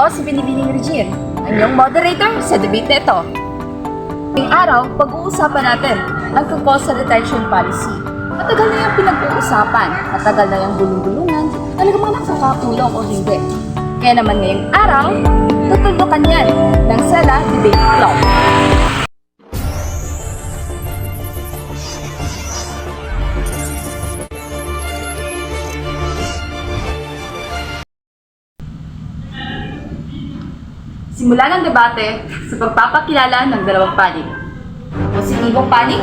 Ito si Binibining Regine, ang iyong moderator sa debate na ito. Ngayong araw, pag-uusapan natin ang tungkol sa retention policy. Matagal na yung pinag-uusapan, matagal na yung gulong-gulungan, talagang mga nakakakulong o hindi. Kaya naman ngayong araw, tutuldukan yan ng Sela Debate Club. Simulan ang debate sa pagpapakilala ng dalawang panig. Positibong panig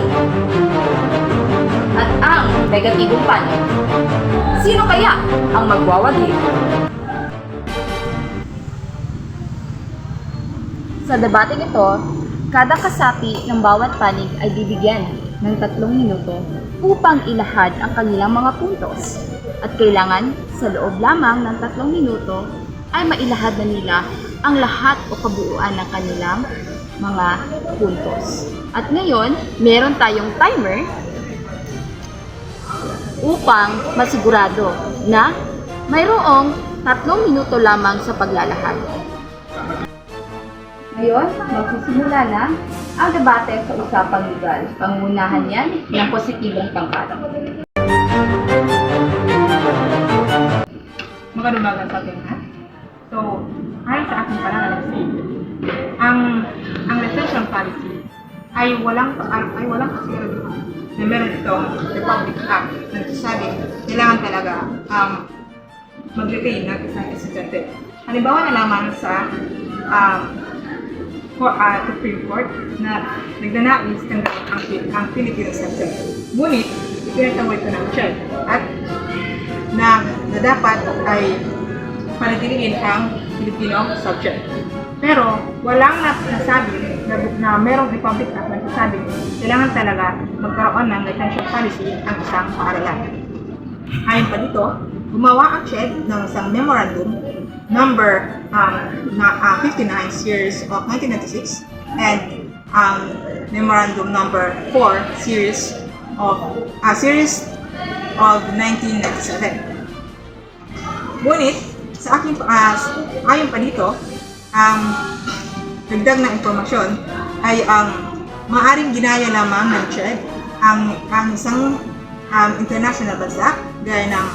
at ang negatibong panig. Sino kaya ang magwawagi? Sa debateng ito, kada kasapi ng bawat panig ay bibigyan ng 3 minuto upang ilahad ang kanilang mga puntos. At kailangan sa loob lamang ng 3 minuto ay mailahad na nila ang lahat o kabuuan ng kanilang mga puntos. At ngayon, meron tayong timer upang masigurado na mayroong 3 minuto lamang sa paglalahad. Ngayon, magsisimula na ang debate sa usapang legal. Pangunahan yan ng positibong pangkat. Magandang umaga sa ating lahat. So, ayon sa aking pananalisis, ang retention policy ay walang kasiguraduhan na meron itong Republic Act na nagsasabi kailangan talaga mag-retain ng isang estudyante. Halimbawa na lamang sa Supreme Court na nagnanais tanggapin ang Filipino subject. Ngunit, ipinatawag ito ng check at na dapat ay panatiliin ang Filipino subject. Pero walang nasabi na merong Republic Act na nasabi kailangan talaga magkaroon ng retention policy ang isang paaralan. Ayon pa dito, gumawa ang CHED ng isang memorandum number 59 series of 1996 and memorandum number 4 series of 1997. Ngunit sa aking ayon pa dito, ang dagdag na impormasyon ay ang maaring ginaya lamang ng CHED ang isang international bansa gaya ng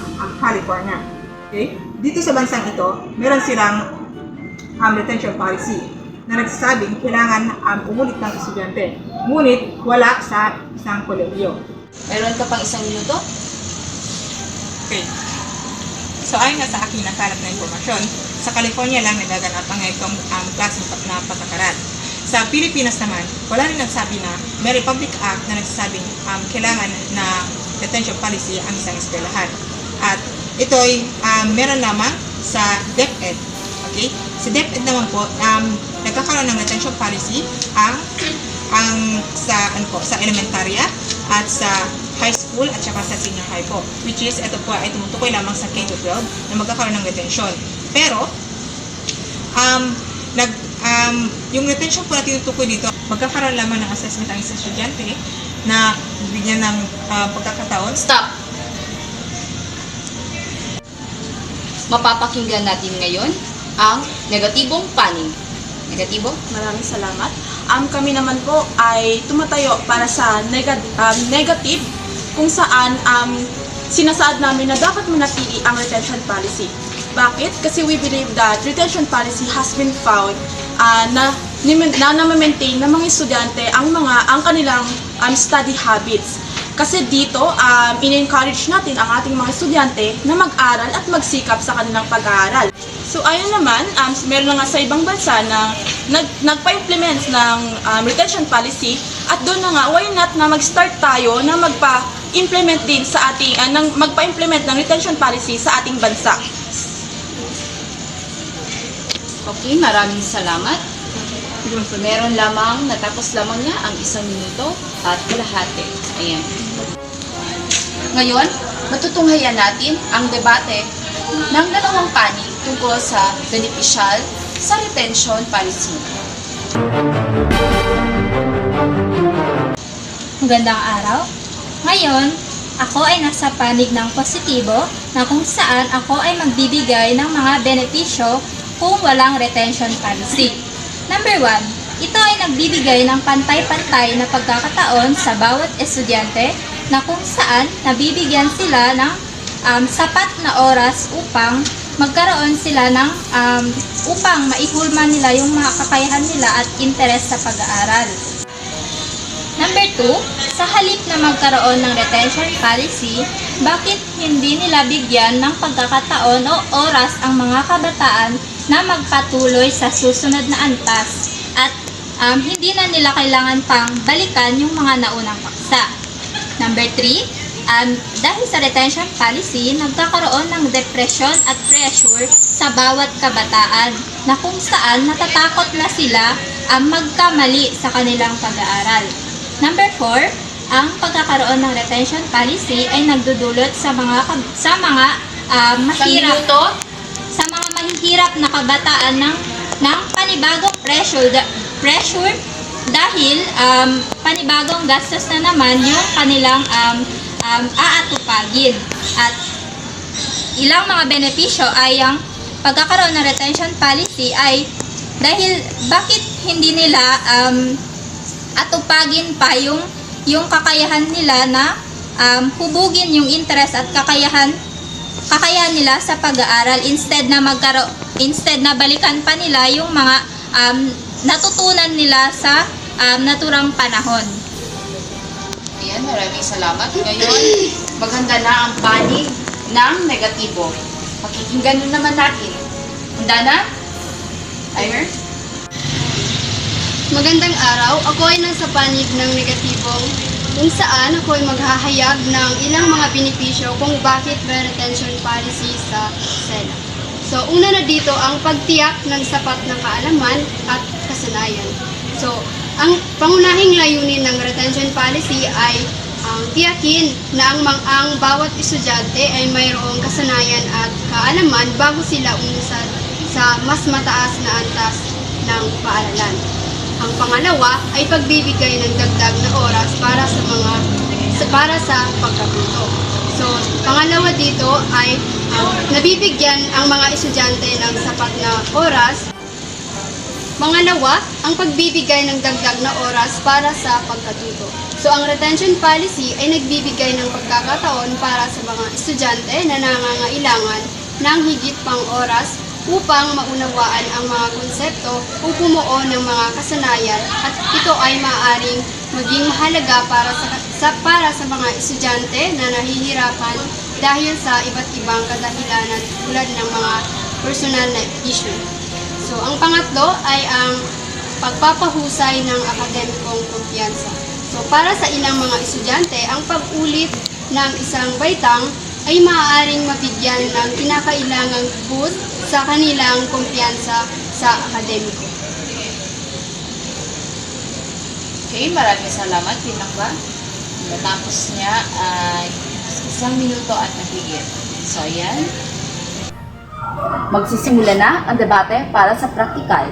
California. Okay? Dito sa bansang ito, meron silang retention policy na nagsasabing kailangan umulit ng estudyante. Ngunit wala sa isang kolehiyo. Meron ka pang 1 minuto? Okay. So ayon nga sa aking nakalap na impormasyon, sa California lang nagaganap ang itong klaseng na patakaran. Sa Pilipinas naman, wala rin nagsabi na may Republic Act na nagsasabing kailangan na retention policy ang isang eskwelahan. At ito'y meron lamang sa DepEd. Okay? Sa DepEd naman po, nagkakaroon ng retention policy sa elementarya at sa high school at saka sa senior high po, which is ito po ay tumutukoy lamang sa K-12 na magkakaroon ng retention. Pero yung retention po na tinutukoy dito, magkakaroon lamang ng assessment ang isang estudyante na bigyan ng pagkakataon. Stop! Mapapakinggan natin ngayon ang negatibong panig. Negatibo? Maraming salamat. Kami naman po ay tumatayo para sa negative kung saan sinasaad namin na dapat manatili ang retention policy. Bakit? Kasi we believe that retention policy has been found na ma-maintain ng mga estudyante ang kanilang study habits. Kasi dito, in-encourage natin ang ating mga estudyante na mag-aral at magsikap sa kanilang pag-aaral. So ayun naman, meron na nga sa ibang bansa na nagpa-implement ng retention policy at doon na nga, why not na mag-start tayo na magpa-implement din sa ating, magpa-implement ng retention policy sa ating bansa. Okay, maraming salamat. Meron lamang, natapos lamang niya ang 1 minuto at kalahati. Ayan. Ngayon, matutunghayan natin ang debate ng dalawang panig tungkol sa beneficial sa retention policy. Magandang araw. Ngayon, ako ay nasa panig ng positibo na kung saan ako ay magbibigay ng mga benepisyo kung walang retention policy. Number 1, ito ay nagbibigay ng pantay-pantay na pagkakataon sa bawat estudyante na kung saan nabibigyan sila ng sapat na oras upang magkaroon sila ng upang maihulma nila yung mga kakayahan nila at interes sa pag-aaral. Number 2, sa halip na magkaroon ng retention policy, bakit hindi nila bigyan ng pagkakataon o oras ang mga kabataan na magpatuloy sa susunod na antas at hindi na nila kailangan pang balikan yung mga naunang paksa. Number 3, dahil sa retention policy, nagkakaroon ng depression at pressure sa bawat kabataan na kung saan natatakot na sila magkamali sa kanilang pag-aaral. Number 4, ang pagkakaroon ng retention policy ay nagdudulot sa mga mahihirap na kabataan ng panibagong pressure dahil panibagong gastos na naman yung kanilang aatupagin. At ilang mga benepisyo ay ang pagkakaroon ng retention policy ay dahil bakit hindi nila atupagin pa yung kakayahan nila na hubugin yung interest at kakayahan nila sa pag-aaral instead na balikan pa nila yung mga natutunan nila sa naturang panahon. Ayan, maraming salamat. Ngayon, maganda na ang panig ng negatibo. Pakikinggan nun naman natin. Handa na? Timer? Magandang araw, ako ay nasa panig ng negatibong kung saan ako ay maghahayag ng ilang mga benepisyo kung bakit may retention policy sa SENA. So, una na dito ang pagtiyak ng sapat na kaalaman at kasanayan. So, ang pangunahing layunin ng retention policy ay tiyakin na ang bawat estudyante ay mayroong kasanayan at kaalaman bago sila umusad sa mas mataas na antas ng paaralan. Ang pangalawa ay pagbibigay ng dagdag na oras para sa pagkatuto. So, pangalawa dito ay nabibigyan ang mga estudyante ng sapat na oras. Pangalawa, ang pagbibigay ng dagdag na oras para sa pagkatuto. So, ang retention policy ay nagbibigay ng pagkakataon para sa mga estudyante na nangangailangan ng higit pang oras upang maunawaan ang mga konsepto o bumuo ng mga kasanayan at ito ay maaaring maging mahalaga para sa mga estudyante na nahihirapan dahil sa iba't ibang kadahilanan tulad ng mga personal na issue. So, ang pangatlo ay ang pagpapahusay ng akademikong kumpiyansa. So, para sa ilang mga estudyante, ang pag-ulit ng isang baitang ay maaaring mabigyan ng kinakailangang boost sa kanilang kumpiyansa sa akademiko. Okay, maraming salamat. Yun lang ba? Natapos niya ay 1 minuto at mahigit. So, ayan. Magsisimula na ang debate para sa praktikal.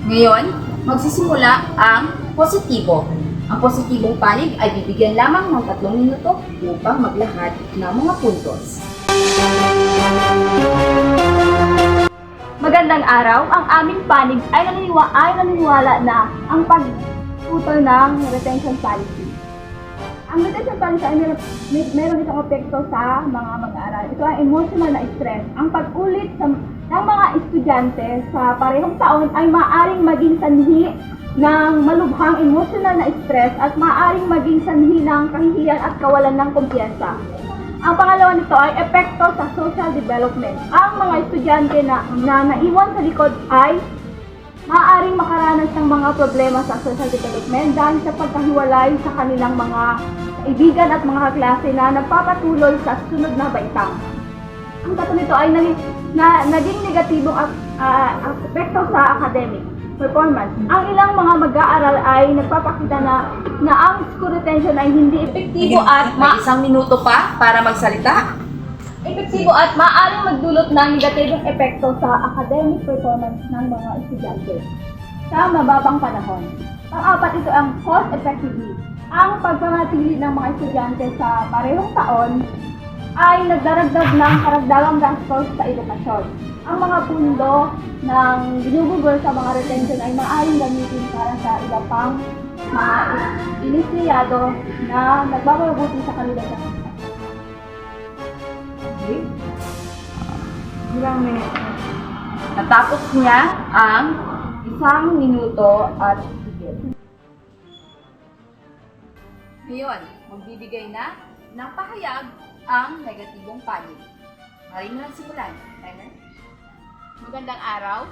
Ngayon, magsisimula ang positibo. Ang positibong panig ay bibigyan lamang ng 3 minuto upang maglahad ng mga puntos. Magandang araw, ang aming panig ay naniniwala na ang pagputol ng retention policy. Ang retention policy ay meron itong epekto sa mga mag-aaral. Ito ay emotional na stress. Ang pag-ulit ng mga estudyante sa parehong taon ay maaaring maging sanhi ng malubhang emotional na stress at maaaring maging sanhi ng kahihiyan at kawalan ng kumpiyansa. Ang pangalawa nito ay epekto sa social development. Ang mga estudyante na naiwan sa likod ay maaaring makaranas ng mga problema sa social development dahil sa pagkahiwalay sa kanilang mga kaibigan at mga kaklase na nagpapatuloy sa sunod na baitang. Ang tatlo nito ay naging negatibong epekto sa academic performance. Ang ilang mga mag-aaral ay nagpapakita na ang school retention ay hindi epektibo at May 1 minuto pa para magsalita. maaaring magdulot ng negatibong epekto sa academic performance ng mga estudyante sa mababang panahon. Pang-apat, ito ang cost effectively. Ang pagpanatili ng mga estudyante sa parehong taon ay nagdaragdag ng karagdagang gastos sa edukasyon. Ang mga pundo ng ginugugol sa mga retention ay maaaring gamitin para sa iba pang mga inisyado na nagbababuti sa kanila sa Okay? Ilang minutes? Natapos niya ang 1 minuto at higit. Ngayon, magbibigay na ng pahayag ang negatibong panig. Maring na simulan. Timer. Magandang araw.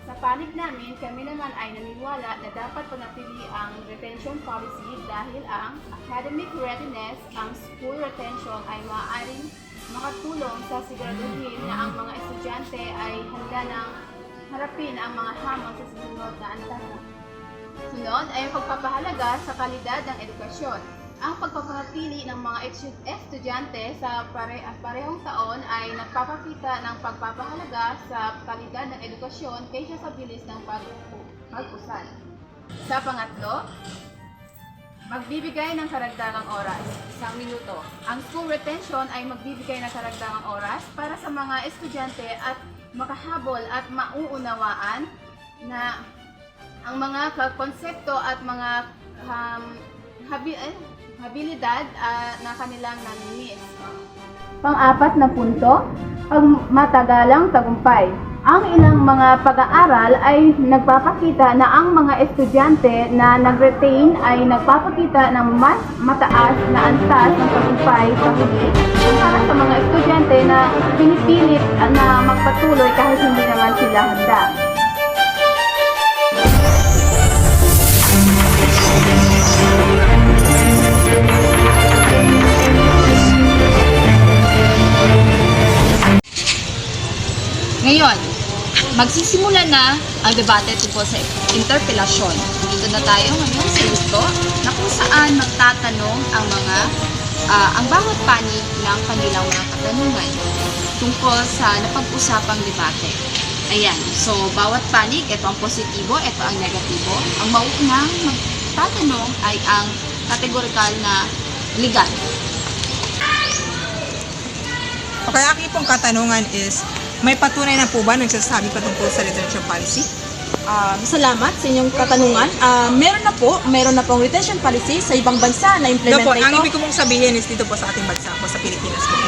Sa panig namin, kami naman ay naniniwala na dapat panatili ang retention policy dahil ang academic readiness, ang school retention ay maaaring makatulong sa siguraduhin na ang mga estudyante ay handa ng harapin ang mga hamon sa susunod na antas. Sunod ay ang pagpapahalaga sa kalidad ng edukasyon. Ang pagpapanatili ng mga estudyante sa parehong taon ay nagpapakita ng pagpapahalaga sa kalidad ng edukasyon kaysa sa bilis ng pag-usad. Sa pangatlo, magbibigay ng karagdagang oras, 1 minuto. Ang school retention ay magbibigay ng karagdagang oras para sa mga estudyante at makahabol at mauunawaan na ang mga konsepto at mga habilidad na kanilang namimiss. Pang-apat na punto, pagmatagalang tagumpay. Ang ilang mga pag-aaral ay nagpapakita na ang mga estudyante na nag-retain ay nagpapakita ng mas mataas na antas ng tagumpay sa huli kumpara sa mga estudyante na pinipilit na magpatuloy kahit hindi naman sila handa. Ngayon, magsisimula na ang debate tungkol sa interpelasyon. Dito na tayo ngayon sa gusto na kung saan magtatanong ang bawat panig ng kanilang mga katanungan tungkol sa napag-usapang debate. Ayan, so bawat panig, ito ang positibo, ito ang negatibo. Ang mauunang magtatanong ay ang kategorikal na legal. Okay, aking pong katanungan is, may patunay na po ba nagsasabi patungkol sa retention policy? Salamat sa inyong katanungan. Meron na pong retention policy sa ibang bansa na implement Po, na ang ito. ibig ko pong sabihin is dito po sa ating bansa po, sa Pilipinas po.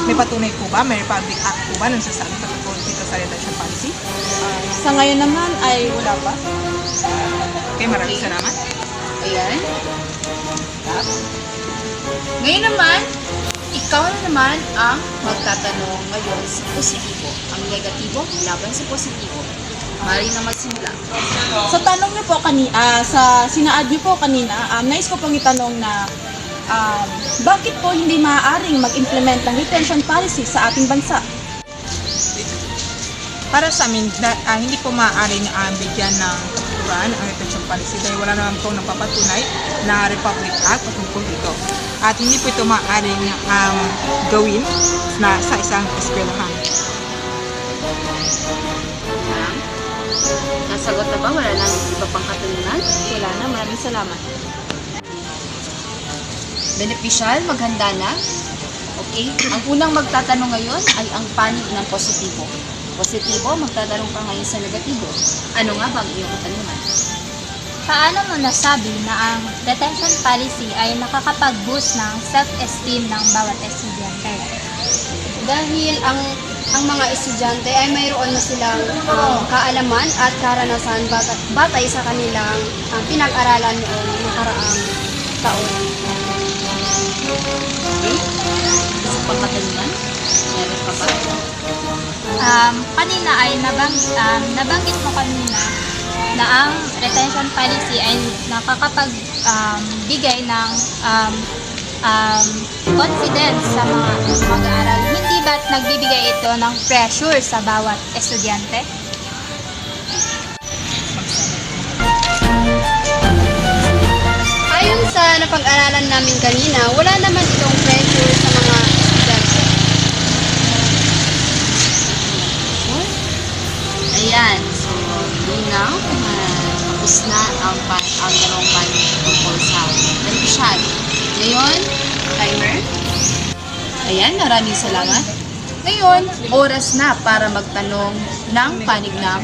May patunay po ba? May Republic Act po ba nagsasabi patungkol dito sa retention policy? Sa ngayon naman ay wala pa. Okay, maraming salamat. Ayan. Ngayon naman, ikaw na naman ang magtatanong ngayon sa positibo. Ang negatibo laban sa positibo. Mari na magsimula. Sa tanong niyo po kanina, sa sinaad niyo po kanina, nais ko pong itanong na bakit po hindi maaaring mag-implement ng retention policy sa ating bansa? Para sa amin, hindi po maaaring bigyan ng katuturan ang retention policy dahil wala naman po napapatunay na Republic Act patungkol dito. At hindi po ito maaaring gawin sa isang eskwelahan. Nasagot na ba? Wala nang iba pang katanungan? Wala na, maraming salamat. Beneficial, maghanda na. Okay? Ang unang magtatanong ngayon ay ang panig ng positibo. Positibo, magtatanong ka ngayon sa negatibo. Ano nga ba ang iyong katanungan? Paano mo nasabi na ang retention policy ay nakakapag-boost ng self-esteem ng bawat estudyante? Dahil ang mga estudyante ay mayroon na silang kaalaman at karanasan batay sa kanilang pinag-aralan noong nakaraang taon. Okay? Isa pang katanungan? Meron ka ba? Kanina ay nabanggit mo kanina na ang retention policy ay nakakapagbigay ng confidence sa mga mag-aaral. Hindi ba't nagbibigay ito ng pressure sa bawat estudyante? Ayon sa napag-aralan namin kanina, wala naman itong pressure sa mga estudyante. Ayan. So, now, tapos na ang dalawang panig tungkol sa beneficial. Ngayon, timer. Ayan, maraming salamat. Ngayon, oras na para magtanong ng panig na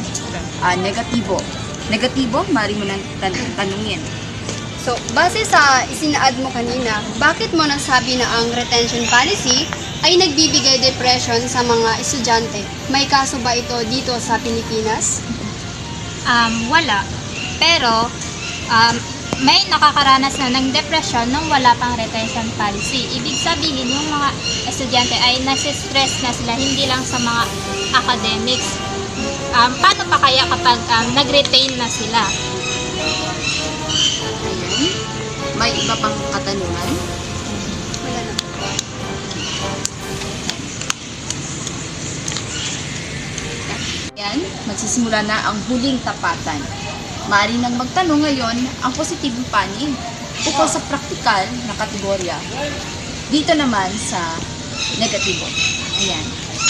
negatibo. Negatibo, maaari mo nang tanungin. So, base sa isinaad mo kanina, bakit mo nasabi na ang retention policy ay nagbibigay depression sa mga estudyante? May kaso ba ito dito sa Pilipinas? Wala. Pero, may nakakaranas na ng depression nung wala pang retention policy. Ibig sabihin, yung mga estudyante ay nasi-stress na sila, hindi lang sa mga academics. Paano pa kaya kapag nag-retain na sila? May iba pang katanungan? Wala na. Yan, magsisimula na ang huling tapatan. Maaari nang magtanong ngayon ang positibong panig ukol sa praktikal na kategorya. Dito naman sa negatibo. Ayan.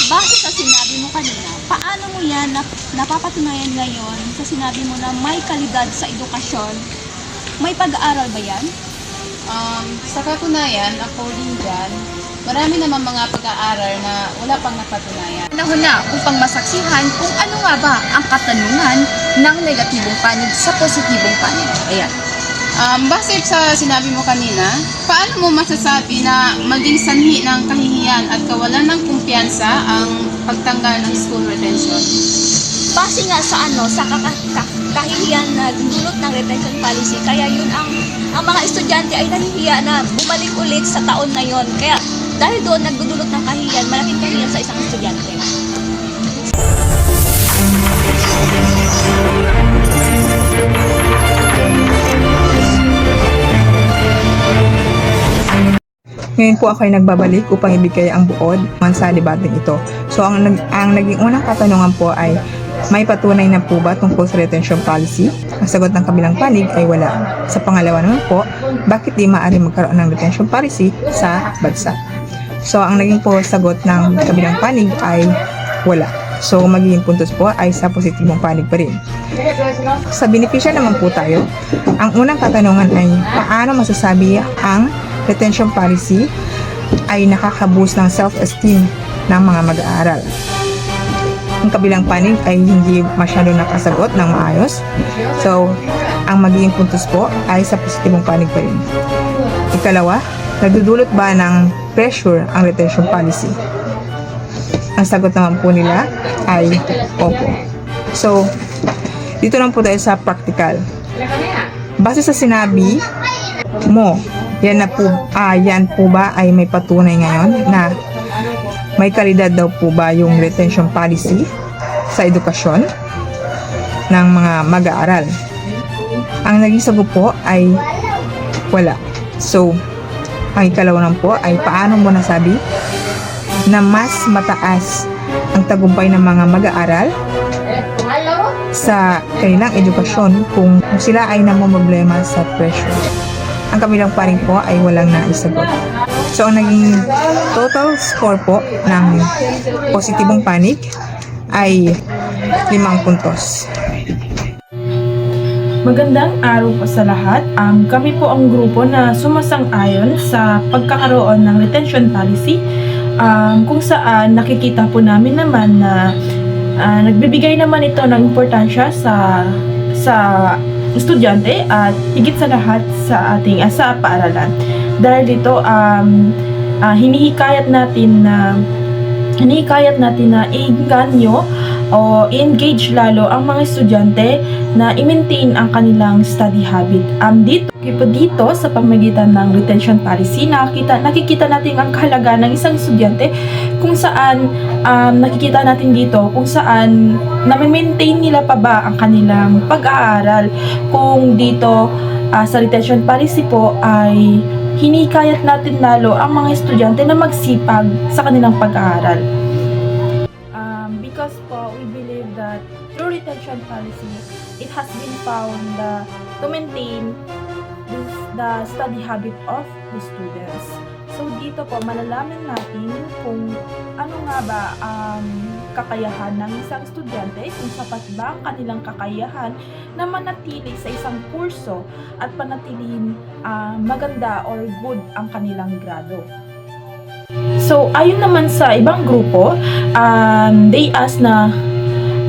Base sa sinabi mo kanina, paano mo yan napapatunayan ngayon sa sinabi mo na may kalidad sa edukasyon? May pag-aaral ba yan? Sa katunayan, according dyan, marami naman mga pag-aaral na wala pang napatunayan. Panahon na upang masaksihan kung ano nga ba ang katanungan ng negatibong panig sa positibong panig. Ayan. Base sa sinabi mo kanina, paano mo masasabi na maging sanhi ng kahihiyan at kawalan ng kumpiyansa ang pagtanggal ng school retention? Base nga sa kahihiyan na dulot ng retention policy, kaya yun ang mga estudyante ay nahihiya na bumalik ulit sa taon na yon. Kaya dahil doon nagdudulot ng kahihiyan, malaking kahihiyan sa isang estudyante. Ngayon po ako ay nagbabalik upang ibigay ang buod sa debating ito. So ang naging unang katanungan po ay, may patunay na po ba tungkol sa retention policy? Ang sagot ng kabilang panig ay wala. Sa pangalawa naman po, bakit di maaari magkaroon ng retention policy sa bansa? So ang naging po sagot ng kabilang panig ay wala. So magiging puntos po ay sa positibong panig pa rin. Sa benepisya naman po tayo, ang unang katanungan ay paano masasabi ang retention policy ay nakaka-boost ng self-esteem ng mga mag-aaral. Ang kabilang panig ay hindi masyado nakasagot ng maayos. So, ang magiging puntos po ay sa positibong panig pa rin. Ikalawa, nagdudulot ba ng pressure ang retention policy? Ang sagot naman po nila ay opo. So, dito lang po tayo sa practical. Base sa sinabi mo, yan po ba ay may patunay ngayon na may kalidad daw po ba yung retention policy sa edukasyon ng mga mag-aaral? Ang naging sagot po ay wala. So, ang ikalawa naman po ay paano mo nasabi na mas mataas ang tagumpay ng mga mag-aaral sa kanilang edukasyon kung sila ay namumroblema sa pressure? Ang kabilang paring po ay walang naisagot. So, ang naging total score po ng positibong panig ay 5 puntos. Magandang araw po sa lahat. Kami po ang grupo na sumasang-ayon sa pagkakaroon ng retention policy, kung saan nakikita po namin naman na nagbibigay naman ito ng importansya sa estudyante at higit sa lahat sa ating sa paaralan. Dahil dito hinihikayat natin na i-ganyo o engage lalo ang mga estudyante na i-maintain ang kanilang study habit. Dito sa pamamagitan ng retention policy, nakikita natin ang kahalagaan ng isang estudyante kung saan nakikita natin dito kung saan na-maintain nila pa ba ang kanilang pag-aaral. Kung dito sa retention policy po ay hinikayat natin lalo ang mga estudyante na magsipag sa kanilang pag-aaral. Because po, we believe that through retention policy, it has been found to maintain the study habit of the students. So dito po, malalaman natin kung ano nga ba ang kakayahan ng isang estudyante, kung sapat ba ang kanilang kakayahan na manatili sa isang kurso at panatilihin maganda or good ang kanilang grado. So So, ayon naman sa ibang grupo, they ask na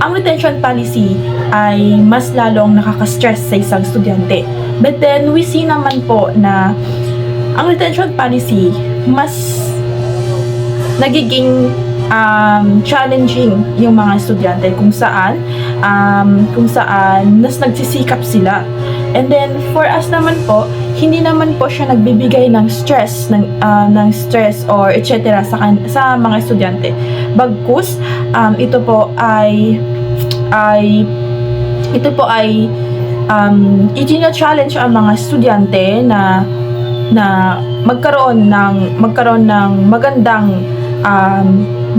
ang retention policy ay mas lalong nakaka-stress sa isang estudyante. But then, we see naman po na ang retention policy mas nagiging challenging yung mga estudyante kung saan mas nagsisikap sila. And then for us naman po, hindi naman po siya nagbibigay ng stress or etc. sa mga estudyante. Bagkus ito po ay i-challenge ang mga estudyante na magkaroon ng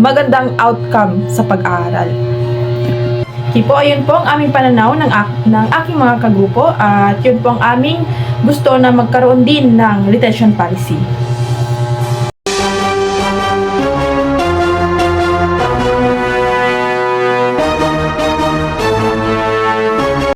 magandang outcome sa pag-aaral. Okay po, ayun po ang aming pananaw ng aking mga kagrupo at yun po ang aming gusto na magkaroon din ng retention policy.